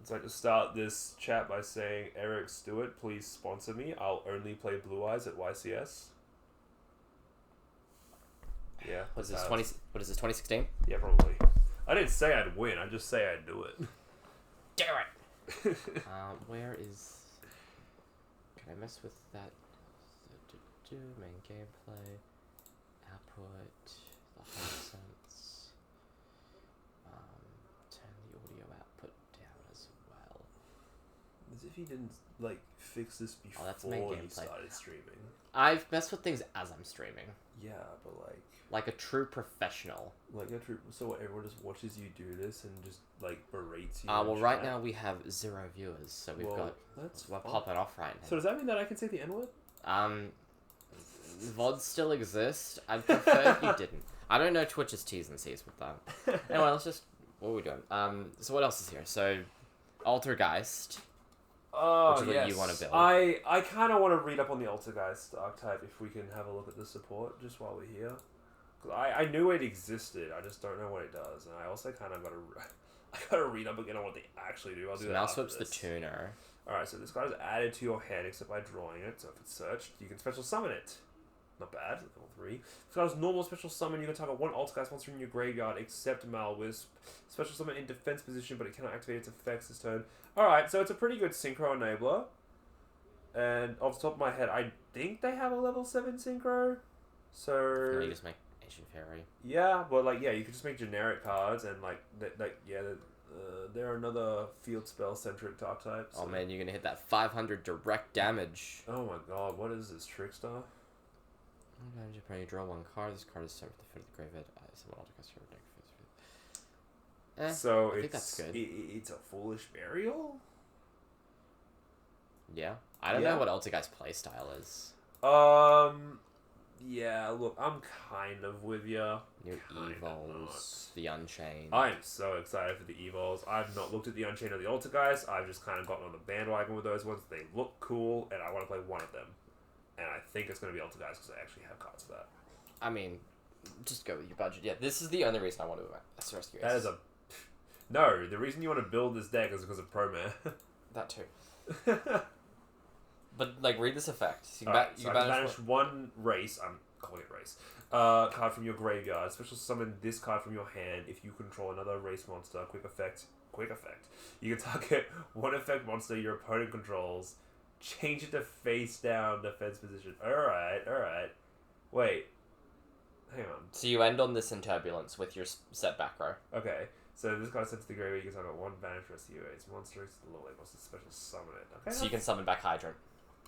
So I just start this chat by saying, Eric Stewart, please sponsor me. I'll only play Blue Eyes at YCS. Yeah. What is this, 2016? Yeah, probably. I didn't say I'd win. I just say I'd do it. Do it! Where is... Can I mess with that? Main gameplay, output, the hisense, turn the audio output down as well. As if he didn't, like, fix this before he started streaming. I've messed with things as I'm streaming. Yeah, but like... Like a true professional. So everyone just watches you do this and just, like, berates you? Well, right now we have 0 viewers, so we're popping off right now. So does that mean that I can say the N-word? VODs still exist. I'd prefer you didn't. I don't know Twitch's T's and C's with that. Anyway, let's just... What are we doing? So what else is here? So, Altergeist. Oh, which is what you want to build. I kind of want to read up on the Altergeist archetype if we can have a look at the support just while we're here. Cause I knew it existed, I just don't know what it does. And I also kind of gotta read up again on what they actually do. I'll do that after Mousewhip's the tuner. Alright, so this card is added to your hand except by drawing it. So if it's searched, you can special summon it. Not bad. Level 3. This card is normal special summon. You can target one Altergeist monster in your graveyard except Malwisp. Special summon in defense position, but it cannot activate its effects this turn. Alright, so it's a pretty good Synchro Enabler. And off the top of my head, I think they have a level 7 Synchro. So... Can you just make Ancient Fairy? Yeah, but like, yeah, you could just make generic cards and like, they're another field spell centric archetype. So. Oh man, you're gonna hit that 500 direct damage. Oh my god, what is this, Trickstar? Damage upon you draw one card. This card is sent with the foot of the graveyard. Someone Altergeist your deck. So I think that's good. It's a Foolish Burial? Yeah. I don't know what Altergeist playstyle is. Yeah, look, I'm kind of with ya. New Evols, the Unchained. I'm so excited for the Evols. I've not looked at the Unchained or the Altergeist. I've just kind of gotten on the bandwagon with those ones. They look cool, and I want to play one of them. And I think it's going to be Altergeist because I actually have cards for that. I mean, just go with your budget. Yeah, this is the only reason I want to rescue. That is a... No, the reason you want to build this deck is because of Promare. That too. But, like, read this effect. So you banish one race. I'm calling it race. Card from your graveyard. Special summon this card from your hand if you control another race monster. Quick effect. You can target one effect monster your opponent controls. Change it to face down defense position. Alright. Wait. Hang on. So you end on this in Turbulence with your set back row. Okay. So this card sent to the graveyard. You can target one banish rescue. It's monster. It's the low monster. Special summon it. Okay. So you can summon back Hydrant.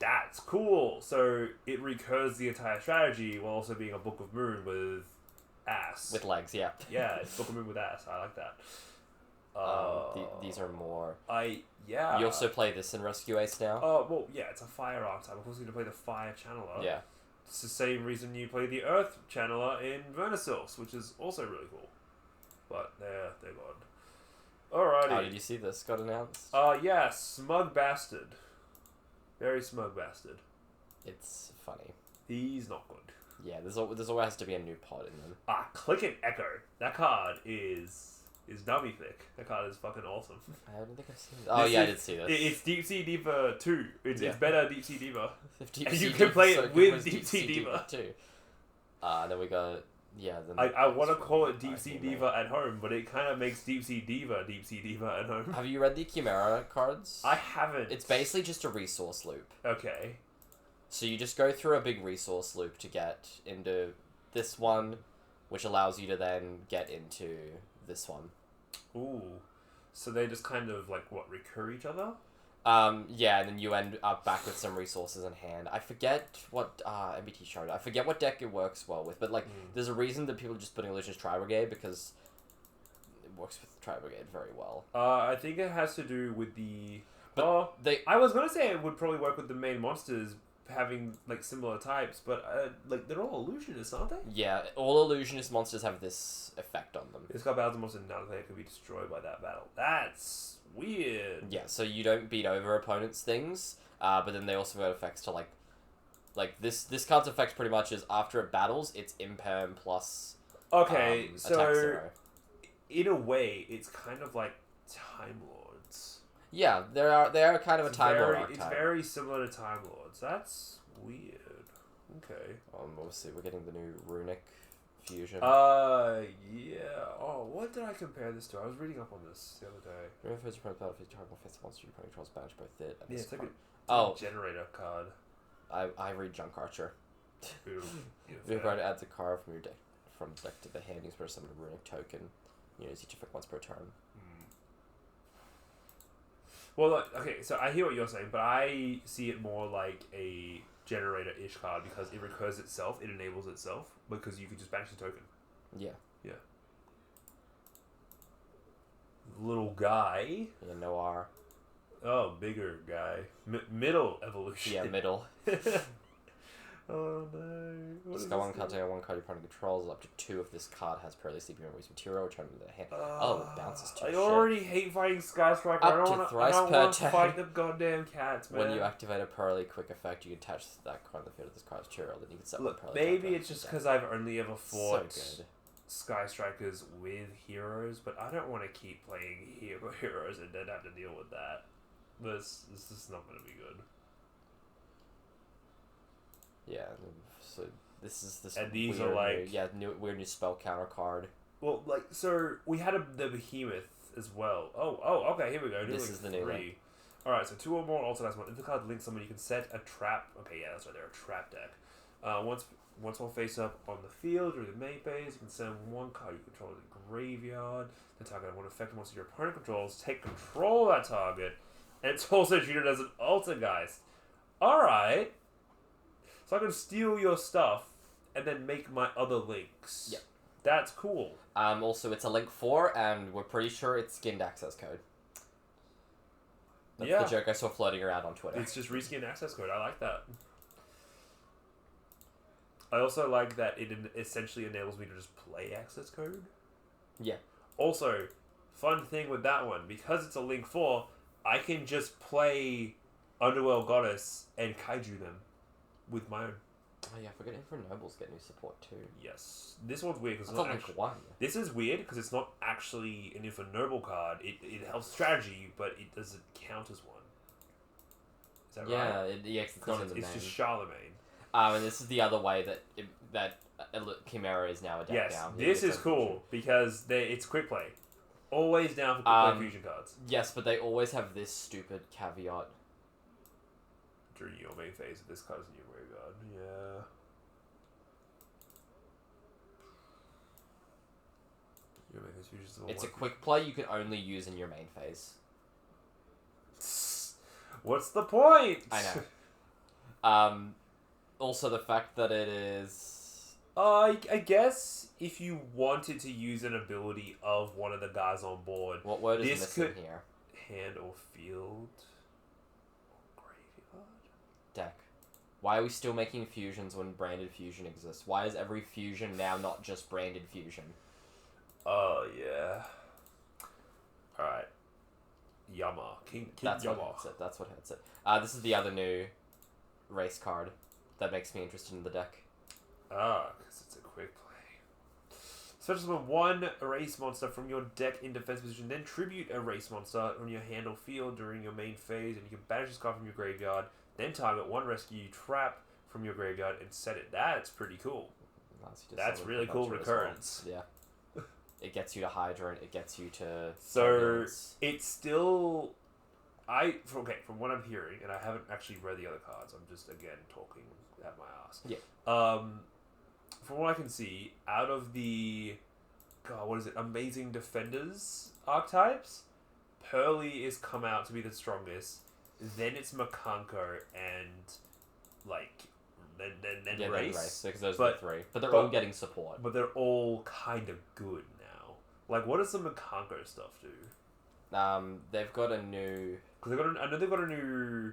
That's cool. So it recurs the entire strategy while also being a Book of Moon with ass. With legs, yeah. Yeah, it's Book of Moon with ass. I like that. These are more... Yeah. You also play this in Rescue Ace now? Well, yeah, it's a fire archetype. Of course, you're going to play the fire channeler. Yeah. It's the same reason you play the earth channeler in Vernisils, which is also really cool. But they're gone. Alrighty. How did you see this got announced? Yeah, Smug Bastard. Very smug bastard. It's funny. He's not good. Yeah, there's always has to be a new pod in them. Click and Echo. That card is dummy thick. That card is fucking awesome. I don't think I've seen this. Oh yeah, I did see this. It's Deep Sea Diva 2. It's better Deep Sea Diva. And you can play it with Deep Sea Diva too. Then we got I want to call it Deep Sea Diva at home, but it kind of makes Deep Sea Diva at home. Have you read the Chimera cards? I haven't. It's basically just a resource loop. Okay. So you just go through a big resource loop to get into this one, which allows you to then get into this one. Ooh. So they just kind of, like, recur each other? Yeah, and then you end up back with some resources in hand. I forget what MBT showed. I forget what deck it works well with, but there's a reason that people are just putting Illusion's Tri-Brigade because it works with Tri-Brigade very well. I think it has to do with the... But I was gonna say it would probably work with the main monsters having similar types, but they're all illusionists, aren't they? Yeah, all illusionist monsters have this effect on them. This guy battles a monster, none of them can be destroyed by that battle. That's weird. Yeah, so you don't beat over opponents' things, but then they also have effects to this card's effect pretty much is after it battles, it's imperm plus okay, attack so 0. In a way, it's kind of like Time Lords. Yeah, they are kind of a Time Lord archetype. It's very similar to Time Lords. That's weird. Okay. Obviously, we're getting the new Runic fusion. Yeah. Oh, what did I compare this to? I was reading up on this the other day. Remember first opponent battlefield target face monster your opponent controls banish both it and Yeah, this it's like card. a generator card. I read Junk Archer. If your opponent adds a card from your deck to the hand, you can summon a Runic token. You use each effect once per turn. Well, okay, so I hear what you're saying, but I see it more like a generator-ish card because it recurs itself, it enables itself, because you could just banish the token. Yeah. Yeah. Little guy. Yeah, Noir. Oh, bigger guy. Middle evolution. Yeah, middle. Oh no. Just go one card, take one card your opponent controls. Up to 2 of this card has Pearly Sleeping Memories material, return to the hand. It bounces too. I already hate fighting Sky Striker. I don't want to fight the goddamn cats, man. When you activate a Pearly quick effect, you attach that card to the field of this card's material, then you can set Look, Pearly. maybe it's just because I've only ever fought so Sky Strikers with heroes, but I don't want to keep playing heroes and then have to deal with that. This is not going to be good. Yeah, so This is this. And these weird are like weird new spell counter card. well, like so we had the behemoth as well. Okay, here we go. This is the new one. All right, so 2 or more alternate one. If the card links someone, you can set a trap. Okay, yeah, that's right. They're a trap deck. Once more face up on the field or the main phase, you can send one card you control to the graveyard. The target won't affect once your opponent controls. Take control of that target, and it's also treated as an Altergeist. All right. So I can steal your stuff and then make my other links. Yeah. That's cool. Also, it's a link 4, and we're pretty sure it's skinned access code. That's the joke I saw floating around on Twitter. It's just reskinned access code. I like that. I also like that it essentially enables me to just play access code. Yeah. Also, fun thing with that one, because it's a link 4, I can just play Underworld Goddess and Kaiju them with my own. Oh yeah, I forget Infinite Nobles get new support too. Yes. This one's weird because it's not link 1. This is weird because it's not actually an Infinite Noble card. It helps strategy, but it doesn't count as one. Is that right? Yeah, it's not in the name. It's just Charlemagne. And this is the other way that Chimera is now a deck now. Yes, this is cool because it's quick play. Always down for quick play fusion cards. Yes, but they always have this stupid caveat. During your main phase, this card's in your graveyard. Yeah. Your main phase fusion's the It's a quick play you can only use in your main phase. What's the point? I know. Also the fact that it is... I guess if you wanted to use an ability of one of the guys on board... What word is missing here? Hand or field... Deck. Why are we still making fusions when branded fusion exists? Why is every fusion now not just branded fusion? Oh, yeah. Alright. Yama. King That's Yama. what hits it. That's what hits it. This is the other new race card that makes me interested in the deck. Because it's a quick play. Special summon one race monster from your deck in defense position, then tribute a race monster on your hand or field during your main phase, and you can banish this card from your graveyard, then target one rescue trap from your graveyard and set it. That's pretty cool. That's really cool recurrence. Well. Yeah. It gets you to Hydra, it gets you to... So, it's still... From what I'm hearing, and I haven't actually read the other cards, I'm just, again, talking at my ass. Yeah. From what I can see, out of the... God, what is it? Amazing Defenders archetypes, Pearly is come out to be the strongest. Then it's Makanko and, then Race. Because those are the 3. But they're all getting support. But they're all kind of good now. Like, what does the Makanko stuff do? They've got a new... Because I know they've got a new...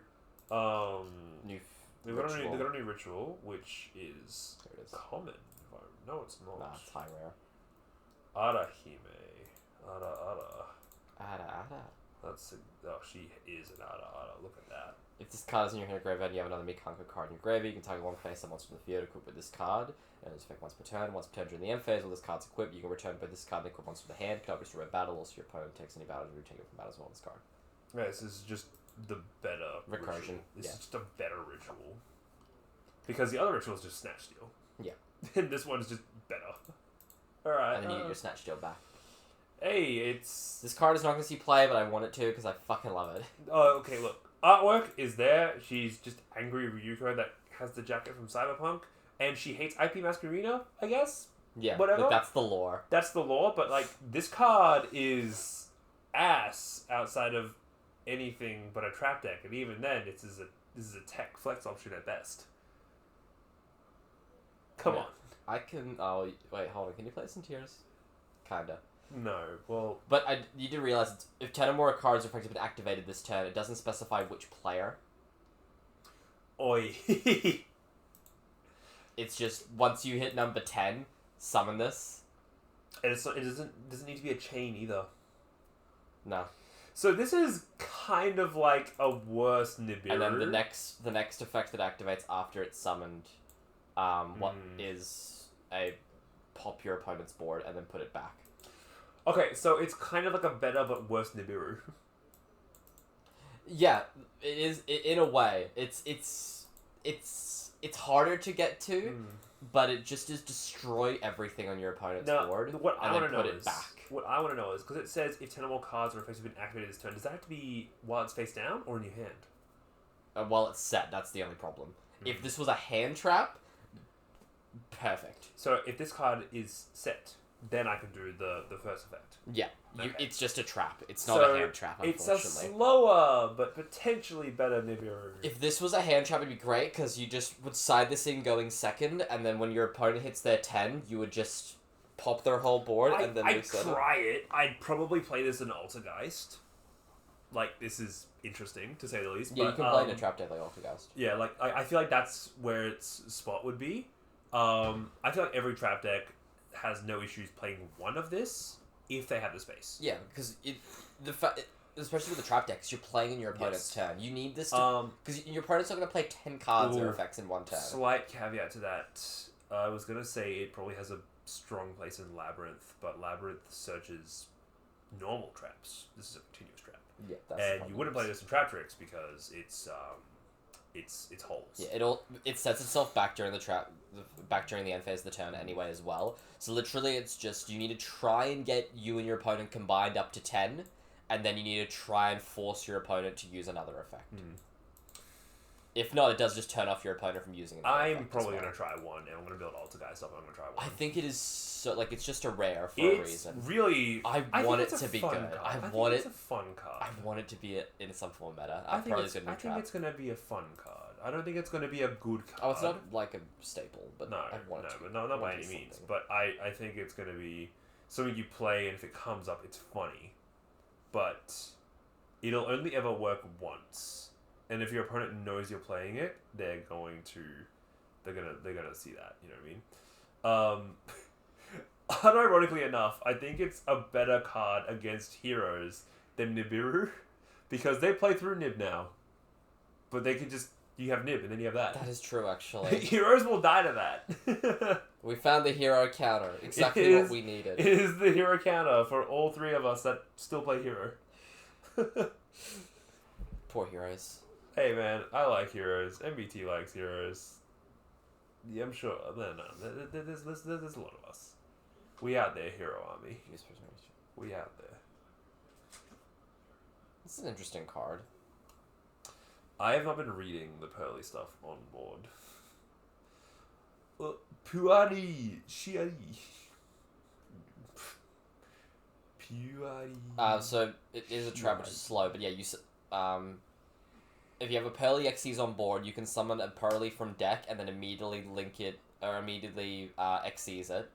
They've got a new ritual, which is common. No, it's not. Nah, it's high rare. Arahime. Ara. She is an Ara. Look at that. If this card is in your hand graveyard and you have another Mikanko card in your graveyard, you can target one face and monster from the field equipped with this card. And it's effect once per turn. Once per turn during the end phase, while this card's equipped, you can return both this card and the equipped monster to the hand. Cannot restore a battle, also your opponent takes any battle, you take it from battle as well on this card. Yeah, this is just the better recursion. This is just a better ritual. Because the other ritual is just Snatch Steal. Yeah. And this one is just better. Alright. And then you get your Snatch Steal back. Hey, it's... This card is not going to see play, but I want it to because I fucking love it. Oh, okay, look. Artwork is there. She's just angry Ryuko that has the jacket from Cyberpunk. And she hates IP Masquerena, I guess? Yeah, whatever. Like, that's the lore. That's the lore, but, this card is ass outside of anything but a trap deck. And even then, this is a tech flex option at best. Come on. I can... Oh, wait, hold on. Can you play some tiers? Kinda. No, well... But you do realize if 10 or more cards are effectively activated this turn, it doesn't specify which player. Oi. It's just, once you hit number 10, summon this. And it doesn't need to be a chain either. No. So this is kind of like a worse Nibiru. And then the next effect that activates after it's summoned, is a pop your opponent's board and then put it back. Okay, so it's kind of like a better but worse Nibiru. Yeah, it is in a way. It's harder to get to, but it just is destroy everything on your opponent's Now, board what I and want then to know put it is back. what I want to know is because it says if 10 or more cards or effects have been activated this turn, does that have to be while it's face down or in your hand? While it's set, that's the only problem. If this was a hand trap, perfect. So if this card is set, then I can do the first effect. Yeah, Okay. it's just a trap. It's not So a hand trap, It's a unfortunately. slower but potentially better Nibiru. If this was a hand trap, it'd be great, because you just would side this in going second, and then when your opponent hits their 10, you would just pop their whole board and then I'd reset it. try it. I'd probably play this in Altergeist. Like, this is interesting, to say the least. Yeah, but, you can play in a trap deck like Altergeist. Yeah, like, I feel like that's where its spot would be. I feel like every trap deck has no issues playing one of this if they have the space. Yeah, because especially with the trap decks, you're playing in your opponent's turn. You need this to... Because your opponent's not going to play 10 cards or effects in one turn. Slight caveat to that. I was going to say it probably has a strong place in Labyrinth, but Labyrinth searches normal traps. This is a continuous trap. Yeah, that's And you wouldn't play this in Trap Tricks because it's holes. Yeah, it sets itself back during the end phase of the turn anyway as well. So literally, it's just you need to try and get you and your opponent combined up to 10, and then you need to try and force your opponent to use another effect. If not, it does just turn off your opponent from using it. I'm probably going to try one, and I'm going to build Altergeist up, and I'm going to try one. I think it is so it's just a rare for a reason. Really, I want it to be good. I want it's a fun card. I want it to be in some form meta. I think it's going to be a fun card. I don't think it's going to be a good card. Oh, it's not like a staple, but not by any means. But I think it's going to be something you play, and if it comes up, it's funny. But it'll only ever work once. And if your opponent knows you're playing it, they're gonna see that. You know what I mean? Unironically enough, I think it's a better card against heroes than Nibiru, because they play through Nib now. But they can you have Nib and then you have that. That is true, actually. Heroes will die to that. We found the hero counter. Exactly what we needed. It is the hero counter for all three of us that still play hero. Poor heroes. Hey man, I like heroes. MBT likes heroes. Yeah, I'm sure. No. There's a lot of us. We out there, hero army. We out there. This is an interesting card. I have not been reading the Pearly stuff on board. Puari Shiari. Puari. So it is a trap which is slow, but yeah, if you have a Pearly Xyz on board, you can summon a Pearly from deck and then immediately link it, or immediately Xyz it.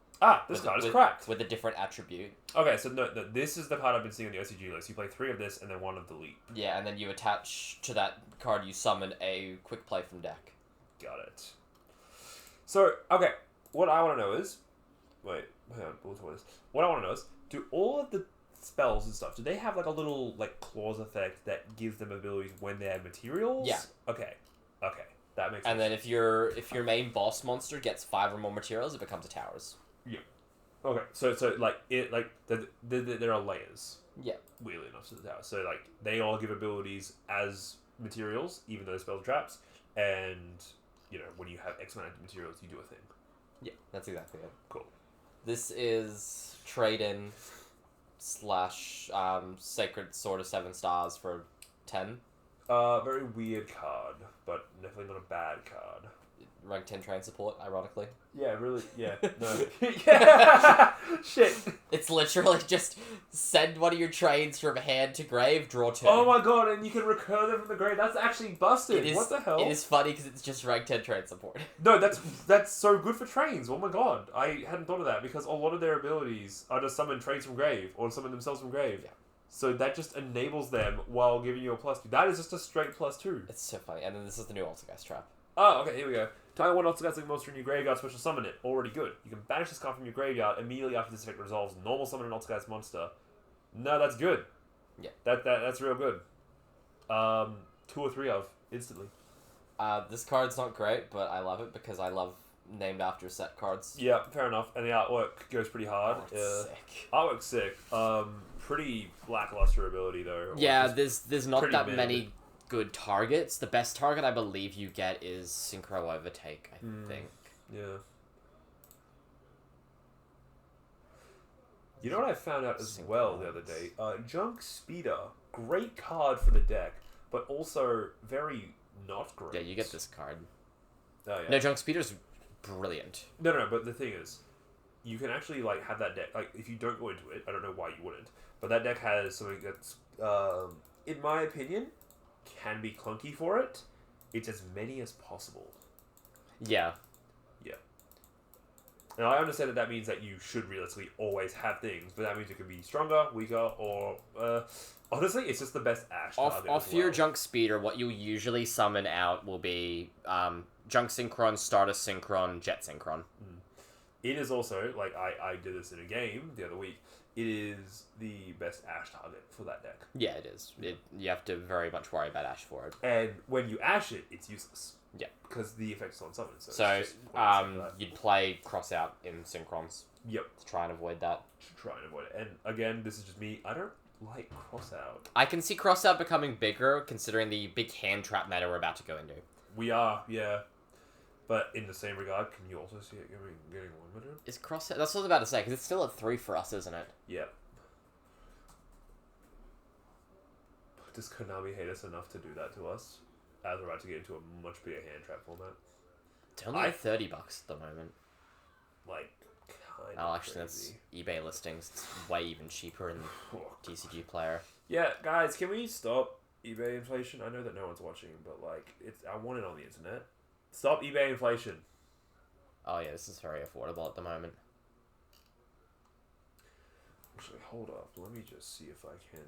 This card is cracked. With a different attribute. Okay, so no, this is the card I've been seeing on the OCG list. You play 3 of this and then 1 of the Leap. Yeah, and then you attach to that card you summon a quick play from deck. Got it. So, okay, what I want to know is... Wait, hang on, what I want to know is, do all of the spells and stuff, do they have like a little like clause effect that gives them abilities when they have materials? Yeah. Okay, that makes sense. And then if your main boss monster gets 5 or more materials, it becomes a towers. Yeah. Okay, so like it like there are layers. Yeah. Weirdly enough to the tower, so like they all give abilities as materials, even though spells are traps, and you know when you have X amount of materials, you do a thing. Yeah, that's exactly it. Cool. This is trade-in / Sacred Sword of 7 Stars for 10. Very weird card, but definitely not a bad card. Rank 10 train support, ironically. Yeah, really. Yeah, no. Yeah! Shit. It's literally just send one of your trains from hand to grave, draw 2. Oh my god, and you can recur them from the grave. That's actually busted. What the hell? It is funny because it's just rank 10 train support. No, that's so good for trains. Oh my god. I hadn't thought of that because a lot of their abilities are to summon trains from grave or summon themselves from grave. Yeah. So that just enables them while giving you a +2. That is just a straight +2. It's so funny. And then this is the new Altergeist trap. Oh, okay, here we go. Target one Altergeist monster in your graveyard, special summon it. Already good. You can banish this card from your graveyard immediately after this effect resolves. Normal summon an Altergeist monster. No, that's good. Yeah. That's real good. 2 or 3 of instantly. This card's not great, but I love it because I love named after set cards. Yeah, fair enough. And the artwork goes pretty hard. Oh, it's sick. Artwork's sick. Pretty lackluster ability though. Yeah, there's not that mid. many good targets. The best target I believe you get is Synchro Overtake, I think. Yeah. You know what I found out as well the other Synchronize. day? Junk Speeder, great card for the deck, but also very not great. Yeah, you get this card. Oh yeah. No, Junk Speeder's brilliant. No. But the thing is, you can actually like have that deck. Like if you don't go into it, I don't know why you wouldn't. But that deck has something that's, in my opinion, can be clunky for it. It's as many as possible. Yeah. Yeah. Now I understand that means that you should realistically always have things, but that means it could be stronger, weaker, or honestly, it's just the best Ash target. Off as your well. Junk Speeder, what you'll usually summon out will be Junk Synchron, Starter Synchron, Jet Synchron. It is also, like, I did this in a game the other week, it is the best Ash target for that deck. Yeah, it is. You have to very much worry about Ash for it. And when you Ash it, it's useless. Yeah. Because the effect's on summon, so So, it's just pointless for that. you'd play Cross Out in Synchrons Yep. to try and avoid that. Should try and avoid it. And again, this is just me, I don't like Cross Out. I can see Cross Out becoming bigger, considering the big hand trap meta we're about to go into. We are, yeah. But in the same regard, can you also see it getting limited? Is Cross Out... That's what I was about to say, because it's still at 3 for us, isn't it? Yeah. Does Konami hate us enough to do that to us? As we're about to get into a much bigger hand trap format. It's only at $30 at the moment. Like, kind Oh, of actually, that's crazy. eBay listings. It's way even cheaper in TCG Player. Yeah, guys, can we stop eBay inflation? I know that no one's watching, but like, I want it on the internet. Stop eBay inflation. Oh yeah, this is very affordable at the moment. Actually, hold up. Let me just see if I can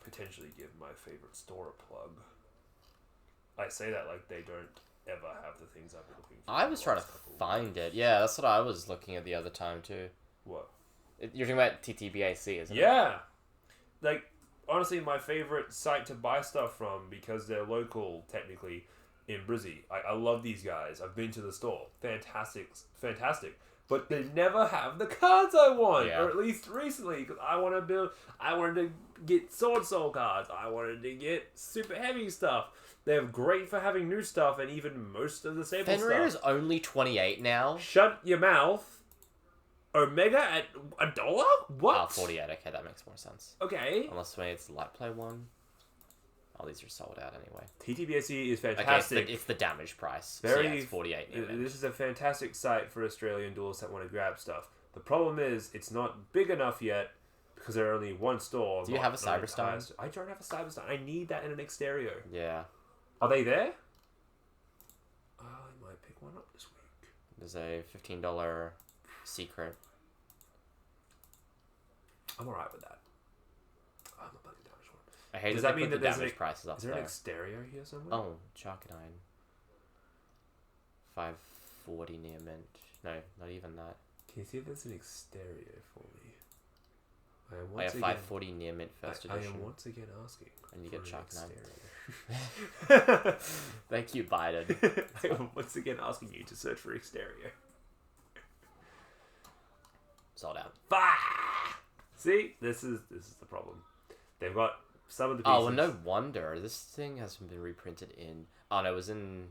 potentially give my favorite store a plug. I say that like they don't ever have the things I've been looking for. I was trying to find it. Yeah, that's what I was looking at the other time too. What? You're talking about TTBAC, isn't it? Yeah. Like, honestly, my favorite site to buy stuff from because they're local, technically, in Brizzy. I love these guys. I've been to the store. Fantastic. But they never have the cards I want, Yeah. or at least recently, because I wanted to get Sword Soul cards. I wanted to get super heavy stuff. They're great for having new stuff and even most of the staple Fenrir is stuff. only 28 now. Shut your mouth. Omega at $1? What? 48. Okay, that makes more sense. Okay. Unless maybe it's the Light Play one. Oh, these are sold out anyway. TTBSC is Okay, fantastic. it's the damage price. Very, So yeah, it's 48 new This is a fantastic site for Australian duelists that want to grab stuff. The problem is, it's not big enough yet because there are only one store. Do you have a Cyberstein? I don't have a Cyberstein. I need that in an Exterio. Yeah. Are they there? I might pick one up this week. There's a $15 secret. I'm alright with that. I'm a bloody damage one. I hate Does that that they mean put that the there's damage prices up Is there there. an Exterio here somewhere? Oh, Sharkadine. 540 near mint. No, not even that. Can you see if there's an Exterio for me? I am I once have again, 540 near mint first I edition. am once again asking. And you get for an Sharkadine. Exterio. Thank you, Biden. I am once again asking you to search for Exterio. Sold out. Bah! See, this is the problem. They've got some of the pieces. Oh, well, no wonder. This thing hasn't been reprinted in... Oh, no, it was in...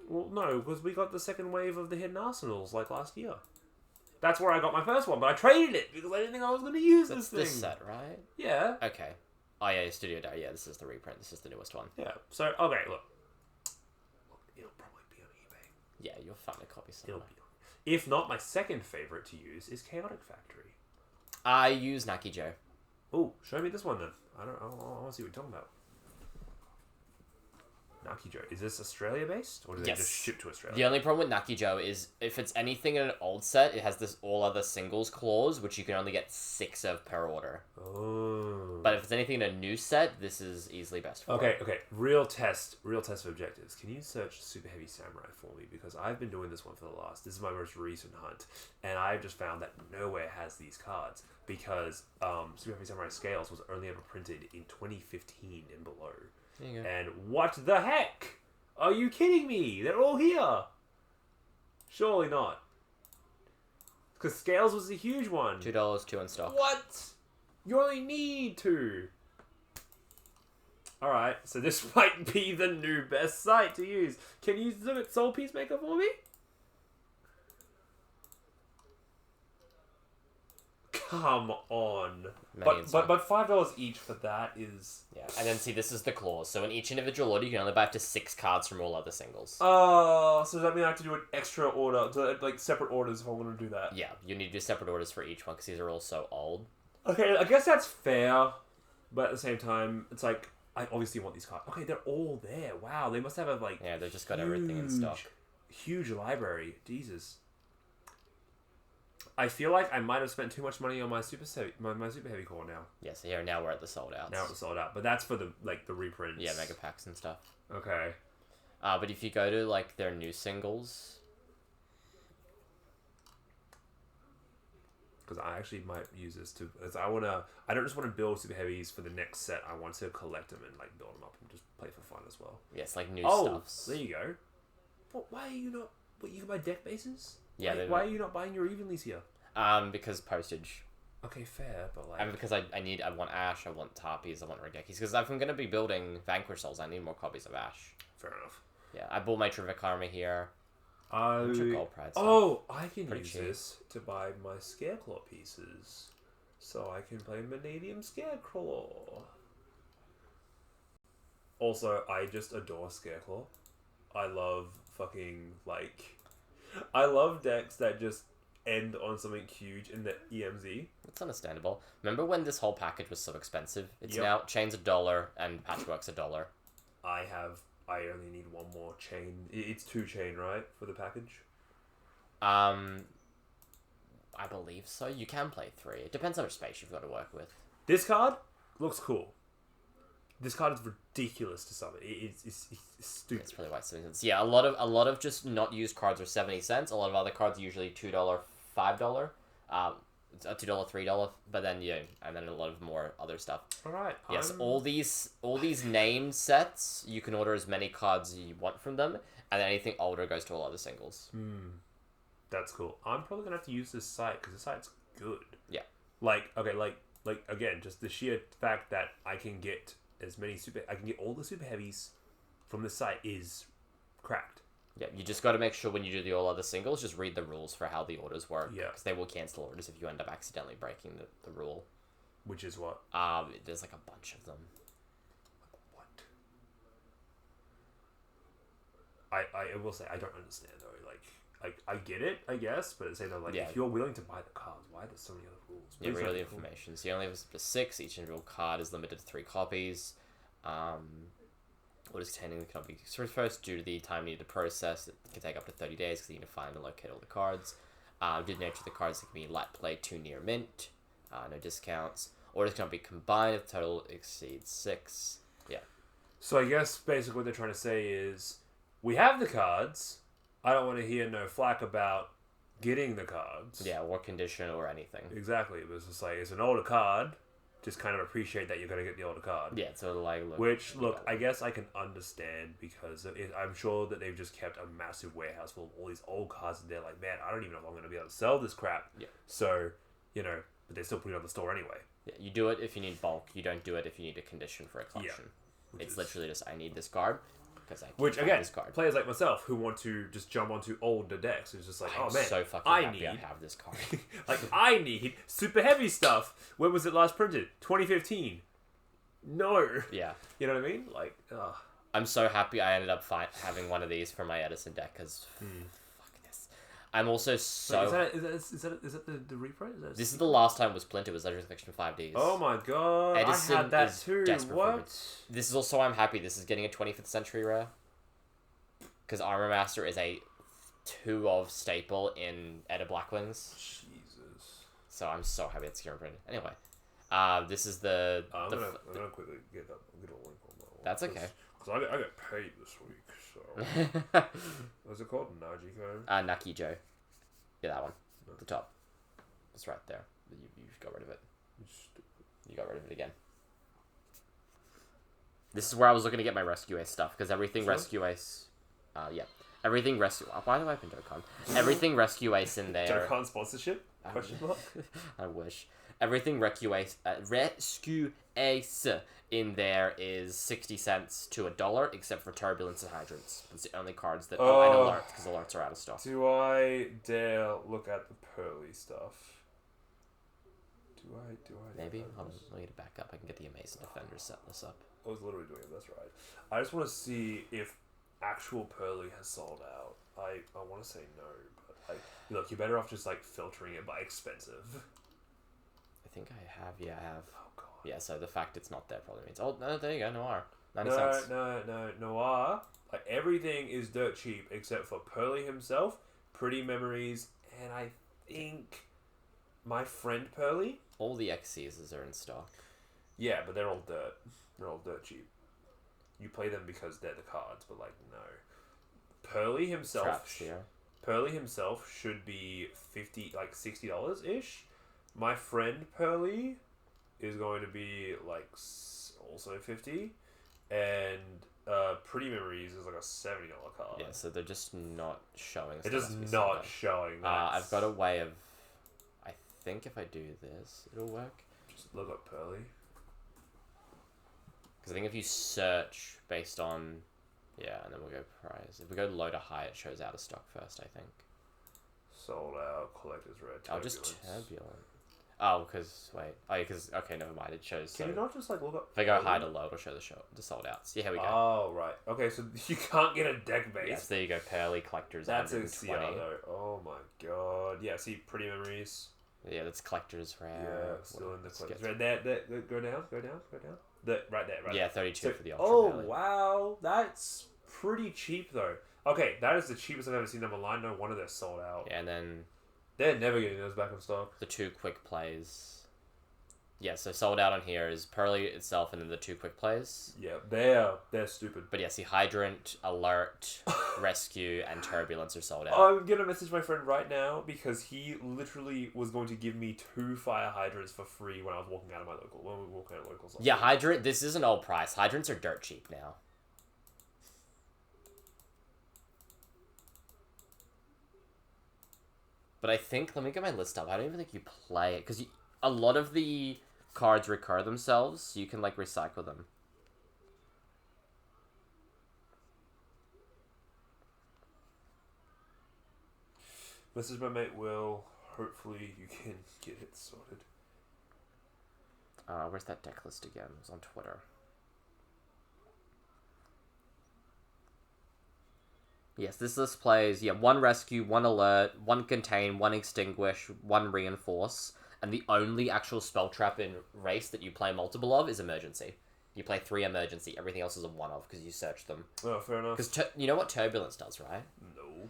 Well, no, because we got the second wave of the Hidden Arsenals like last year. That's where I got my first one, but I traded it because I didn't think I was going to use That's this thing. this set, right? Yeah. Okay. Oh, yeah, Studio Day. Yeah, this is the reprint. This is the newest one. Yeah. So, okay, look. It'll probably be on eBay. Yeah, you'll find a copy It'll somewhere. be on. If not, my second favorite to use is Chaotic Factory. I use Naki Joe. Oh, show me this one then. I want to see what you're talking about. Naki Joe. Is this Australia based, or do they Yes. just ship to Australia? The only problem with Naki Joe is if it's anything in an old set, it has this all other singles clause, which you can only get 6 of per order. Oh. But if it's anything in a new set, this is easily best for it. Okay. Real test of objectives. Can you search Super Heavy Samurai for me? Because I've been doing this one for the last. This is my most recent hunt, and I've just found that nowhere has these cards because Super Heavy Samurai Scales was only ever printed in 2015 and below. There you go. And what the heck? Are you kidding me? They're all here. Surely not. Because Scales was a huge one. $2, 2 in stock. What? You only need 2. Alright, so this might be the new best site to use. Can you look at Soul Peacemaker for me? Come on. Many in stock. But $5 each for that is... Yeah, and then see, this is the clause. So in each individual order, you can only buy up to 6 cards from all other singles. Oh, so does that mean I have to do an extra order, like separate orders if I want to do that? Yeah, you need to do separate orders for each one because these are all so old. Okay, I guess that's fair, but at the same time, it's like, I obviously want these cards. Okay, they're all there. Wow, they must have a, like... Yeah, they've just got everything in stock. Huge library. Jesus. I feel like I might have spent too much money on my super heavy core now. Yeah, so here, now we're at the sold outs. Now it's sold out, but that's for the reprints. Yeah, mega packs and stuff. Okay. But if you go to, like, their new singles... Because I actually might use this to... Because I don't just want to build super heavies for the next set. I want to collect them and, like, build them up and just play for fun as well. Yeah, it's like new stuffs. There you go. But why are you not... What, you can buy deck bases? Yeah. Why are you not buying your evenlies here? Because postage. Okay, fair, but like... And because I want Ash, I want Harpies, I want Regekis. Because if I'm going to be building Vanquish Souls, I need more copies of Ash. Fair enough. Yeah, I bought my Trivik armor here. Gold Pride stuff. Oh, I can Pretty use cheap. this to buy my Scareclaw pieces. So I can play Vanadium Scareclaw. Also, I just adore Scareclaw. I love fucking, like... I love decks that just end on something huge in the EMZ. That's understandable. Remember when this whole package was so expensive? It's Yep. now Chain's $1 and Patchwork's $1. I only need one more chain. It's 2 chain, right? For the package? I believe so. You can play 3. It depends how much space you've got to work with. This card looks cool. This card is ridiculous to some. It's stupid. It's probably why it's 70 cents. Yeah, a lot of just not used cards are 70 cents. A lot of other cards are usually $2, $5. $2, $3, but then and then a lot of more other stuff. All right. Yes, all these named sets, you can order as many cards as you want from them, and then anything older goes to all other singles. That's cool. I'm probably gonna have to use this site because the site's good. Yeah. Like again, just the sheer fact that I can get all the super heavies from the site is cracked. Yeah, you just got to make sure when you do the all other singles, just read the rules for how the orders work. Yeah. Because they will cancel orders if you end up accidentally breaking the rule. Which is what? There's like a bunch of them. What? I will say I don't understand though. Like I get it, I guess, but at the same time, if you're willing to buy the cards, why are there so many other rules? Yeah, read all the information. So you only have up to 6. Each individual card is limited to 3 copies. Orders containing cannot be first due to the time needed to process. It can take up to 30 days because you need to find and locate all the cards. Due to the nature of the cards, it can be light play to near mint. No discounts. Orders cannot be combined if the total exceeds 6. Yeah. So I guess basically what they're trying to say is, we have the cards. I don't want to hear no flack about getting the cards. Yeah, or condition or anything. Exactly. It was just like, it's an older card. Just kind of appreciate that you're going to get the older card. Yeah, so like... Look, I guess I can understand because I'm sure that they've just kept a massive warehouse full of all these old cards and they're like, man, I don't even know if I'm going to be able to sell this crap. Yeah. So, but they're still putting it on the store anyway. Yeah, you do it if you need bulk. You don't do it if you need a condition for a collection. Yeah, it's literally just, I need this card. Which again, players like myself who want to just jump onto older decks, it's just like, I'm oh man, so fucking happy I have this card. like I need super heavy stuff. When was it last printed? 2015. No. Yeah. You know what I mean? Like, I'm so happy I ended up having one of these for my Edison deck because fuck this. I'm also so. Wait, is that the reprint? This is the last time it was printed. It was Legendary Collection 5Ds. Oh my god! Edison I had that too. What? This is also I'm happy. This is getting a 25th century rare. Because Armor Master is a 2 of staple in Edda Blackwings. Jesus. So I'm so happy it's getting printed. Anyway, this is the. I'm gonna quickly get a link on that one. That's okay. Because I get paid this week, so. What's it called? Najiko? Nakijo. Yeah, that one. At the top. It's right there. You got rid of it. You got rid of it again. This is where I was looking to get my Rescue Ace stuff, because everything Rescue Ace... yeah. Everything Rescue... Why do I open Dokkan? Everything Rescue Ace in there... Dokkan sponsorship? Question mark? I wish. Everything Rescue Ace in there is 60 cents to $1, except for Turbulence and Hydrants. It's the only cards that... and alerts, because alerts are out of stock. Do I dare look at the pearly stuff? Do I? Maybe. Hold on, let me get it back up. I can get the Amazing Defender set this up. I was literally doing it. That's right. I just want to see if actual Pearly has sold out. I want to say no, but look, you're better off just like filtering it by expensive. I think I have. Yeah, I have. Oh god. Yeah. So the fact it's not there probably means. Oh no, there you go. Noir. 90 No, cents. no, Noir. Like everything is dirt cheap except for Pearly himself, Pretty Memories, and I think my friend Pearly. All the XCs are in stock. Yeah, but they're all dirt. They're all dirt cheap. You play them because they're the cards, but like no. Pearly himself. Traps here. Pearly himself should be $60 ish. My friend Pearly is going to be like also 50, and Pretty Memories is like a $70 card. Yeah, so they're just not showing. It's just not showing. I've got a way of. I think if I do this, it'll work. Just look up Pearly. Because I think if you search based on, yeah, and then we'll go price. If we go low to high, it shows out of stock first. I think. Sold out. Collector's Red. Oh, just turbulent. Oh, because wait. Oh, because okay, never mind. It shows. Can you not just like look up? If I go high to low, it'll show the sold outs. Yeah, here we go. Oh right. Okay, so you can't get a deck base. Yes, there you go. Pearly Collector's. That's a 120. CR though. Oh my god. Yeah. See, Pretty Memories. Yeah, that's Collector's Rare. Yeah, still in the Collector's Red. There. Go down. Go down. Right there. Yeah, 32 for the Ultra. Oh Pearly. wow, that's pretty cheap though. Okay, that is the cheapest I've ever seen them online. No wonder they're sold out. Yeah, and then They're never getting those back in stock. the 2 quick plays. Yeah, so sold out on here is Pearly itself and then the 2 quick plays. Yeah, they're stupid. But yeah, see, Hydrant, Alert, Rescue, and Turbulence are sold out. I'm gonna message my friend right now because he literally was going to give me 2 fire hydrants for free when I was walking out of my local. When we were walking out of locals. Yeah, Hydrant, this is an old price. Hydrants are dirt cheap now. But I think, let me get my list up. I don't even think you play it because a lot of the cards recur themselves, so you can like recycle them. Message my mate Will. Hopefully you can get it sorted. Where's that deck list again? It was on Twitter. Yes, this list plays, 1 Rescue, 1 Alert, 1 Contain, 1 Extinguish, 1 Reinforce, and the only actual spell trap in Race that you play multiple of is Emergency. You play 3 Emergency, everything else is a 1 of because you search them. Oh, fair enough. Because you know what Turbulence does, right? No.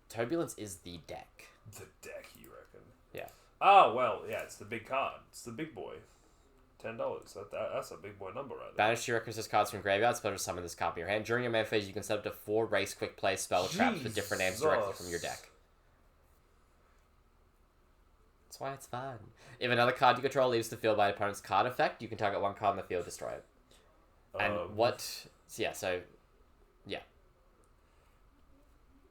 Turbulence is the deck. The deck, you reckon? Yeah. Oh, well, yeah, it's the big card. It's the big boy. $10. That's a big boy number right there. Banish your recursive cards from graveyard, spell to summon this card from your hand. During your main phase, you can set up to 4 Race Quick Play spell traps with different names directly from your deck. That's why it's fun. If another card you control leaves the field by an opponent's card effect, you can target 1 card in the field, destroy it. And yeah.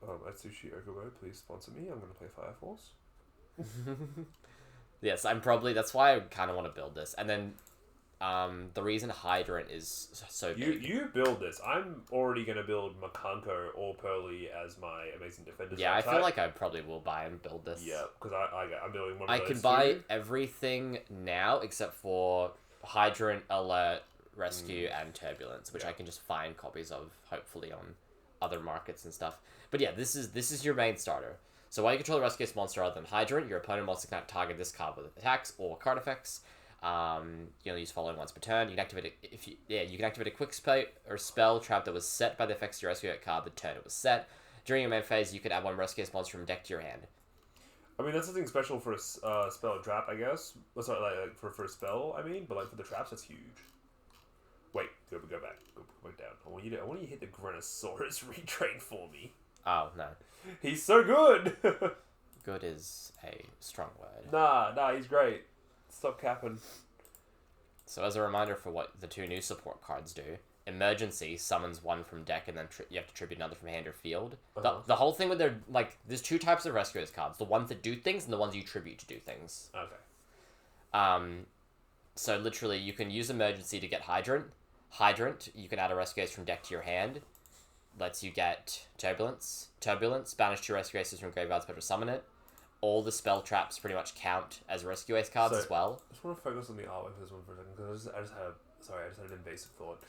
Atsushi Okubo, please sponsor me. I'm going to play Fire Force. Yes, that's why I kind of want to build this. And then the reason Hydrant is so big. You build this. I'm already going to build Makanko or Pearly as my Amazing Defender. Yeah, I feel like I probably will buy and build this. Yeah, because I'm building one of I those could buy too. everything now except for Hydrant, Alert, Rescue, and Turbulence, which I can just find copies of, hopefully, on other markets and stuff. But yeah, this is your main starter. So while you control the rescue monster other than Hydrant, your opponent wants to target this card with attacks or card effects. You use following once per turn. You can activate it you can activate a quick spell trap that was set by the effects of your rescue card the turn it was set. During your main phase, you could add 1 rescue monster from deck to your hand. I mean, that's something special for a spell and trap, I guess. Sorry, like for a spell, I mean, but like for the traps, that's huge. Wait, go back. Go down. I want you to hit the Granosaurus retrain for me. Oh, no. He's so good! Good is a strong word. Nah, he's great. Stop capping. So as a reminder for what the 2 new support cards do, Emergency summons 1 from deck and then you have to tribute another from hand or field. The whole thing with there's 2 types of Rescuers cards. The ones that do things and the ones you tribute to do things. Okay. So literally you can use Emergency to get Hydrant, you can add a Rescue Ace from deck to your hand. Lets you get Turbulence, banish 2 Rescue Aces from graveyard, special summon it. all the spell traps pretty much count as rescue ace cards So- as well. I just want to focus on the artwork for this one for a second because I just had an invasive thought.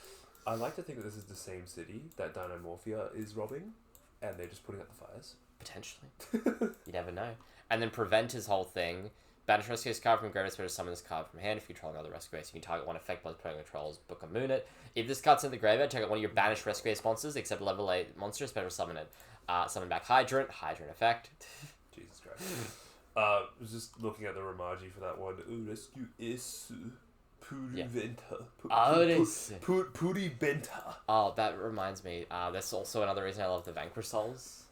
I like to think that this is the same city that Dynamorphia is robbing, and they're just putting out the fires. Potentially. You never know. And then prevent his whole thing. Banish rescue ace card from graveyard, special summon this card from hand. If you control another rescue ace, you can target one effect by playing controls, book a moon it. If this card's in the graveyard, target one of your banished rescue ace monsters, except level 8 monster, special summon it. Summon back Hydrant effect. Jesus Christ. Was just looking at the Ramaji for that one. Ooh, rescue is Puriventa. Puribenta. Oh, that reminds me. That's also another reason I love the Vanquish Souls.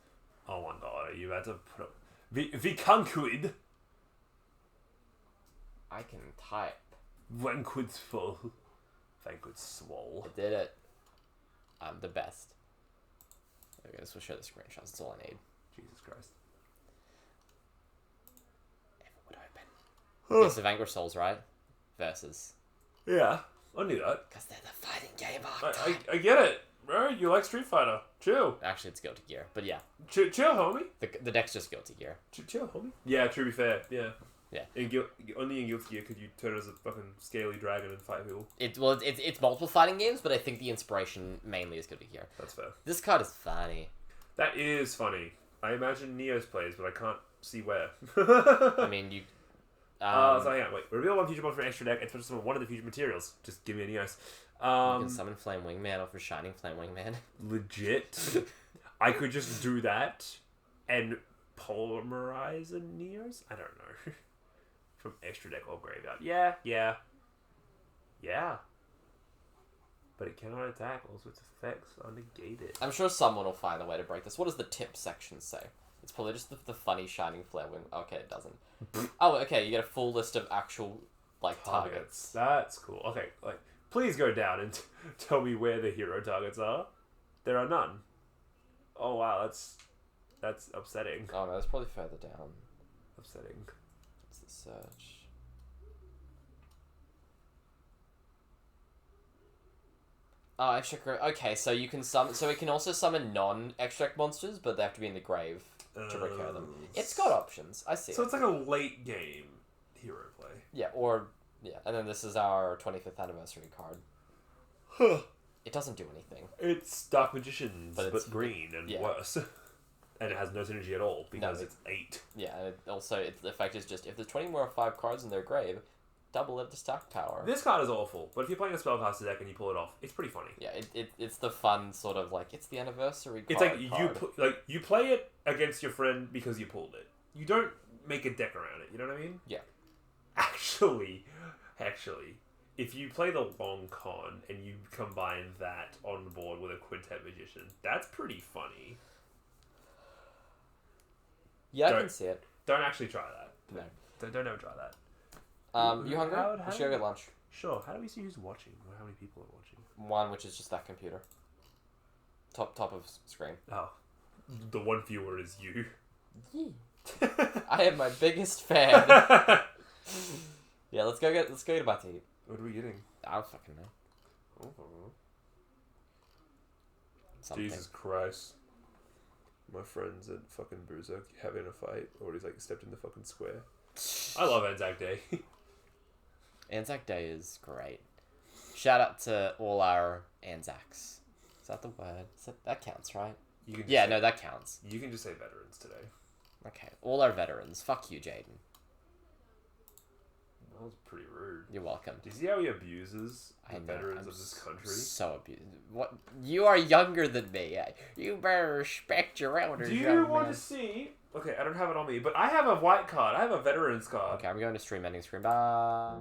Oh my god, are you about to put up... Vikanquid. I can type. Vanquid's full. Vanquid's swole. I did it. I'm the best. Okay, this will show the screenshots. That's all I need. Jesus Christ. If it would open. Yes, the Vanquish Souls, right? Versus. Yeah, I knew that. Because they're the fighting game archetype. I get it. Bro, you like Street Fighter. Chill. Actually, it's Guilty Gear. But yeah. Chill, homie. The deck's just Guilty Gear. Chill, homie. Yeah, to be fair. Yeah. Yeah. Only in Guilty Gear could you turn as a fucking scaly dragon and fight people. It's multiple fighting games, but I think the inspiration mainly is Guilty Gear. That's fair. This card is funny. That is funny. I imagine Neo's plays, but I can't see where. I mean, you... so hang on, wait. Reveal one future monster from extra deck and special summon one of the future materials. Just give me a Neos. You can summon Flame Wingman off a Shining Flame Wingman. Legit. I could just do that and polymerize a Neos? I don't know. From extra deck or graveyard. Yeah. But it cannot attack. All sorts of effects are negated. I'm sure someone will find a way to break this. What does the tip section say? It's probably just the funny Shining Flare Wing. Okay, it doesn't. Oh, okay, you get a full list of actual, targets. That's cool. Okay, please go down and tell me where the hero targets are. There are none. Oh, wow, that's upsetting. Oh, no, it's probably further down. Upsetting. What's the search? Oh, extra... Okay, so you can summon... So it can also summon non-extract monsters, but they have to be in the grave to recur them. It's got options. I see. So it's like a late game hero play. Yeah, or... Yeah, and then this is our 25th anniversary card. Huh. It doesn't do anything. It's Dark Magicians, but it's green and yeah. worse. And it has no synergy at all, because it's 8. Yeah, and the effect is just, if there's 20 more or 5 cards in their grave, double it to stack power. This card is awful, but if you're playing a spellcaster deck and you pull it off, it's pretty funny. Yeah, it's the fun sort of, it's the anniversary It's card. you play it against your friend because you pulled it. You don't make a deck around it, you know what I mean? Yeah. Actually, if you play the long con and you combine that on the board with a Quintet Magician, that's pretty funny. Yeah, I can see it. Don't actually try that. No. Don't ever try that. You hungry? We should go get lunch. Sure. How do we see who's watching? Or how many people are watching? One, which is just that computer. Top of screen. Oh. The one viewer is you. I am my biggest fan. Yeah, let's go get a bite to eat. What are we getting? I don't fucking know. Oh. Something. Jesus Christ. My friends at fucking Bruiser having a fight, or he's stepped in the fucking square. I love Anzac Day. Anzac Day is great. Shout out to all our Anzacs. Is that the word? That counts, right? That counts. You can just say veterans today. Okay, all our veterans. Fuck you, Jaden. That was pretty rude. You're welcome. Do you see how he abuses the veterans I'm of this country? So abused. What? You are younger than me. You better respect your elders. Do you want to see? Okay, I don't have it on me, but I have a white card. I have a veterans card. Okay, I'm going to stream ending screen. Bye.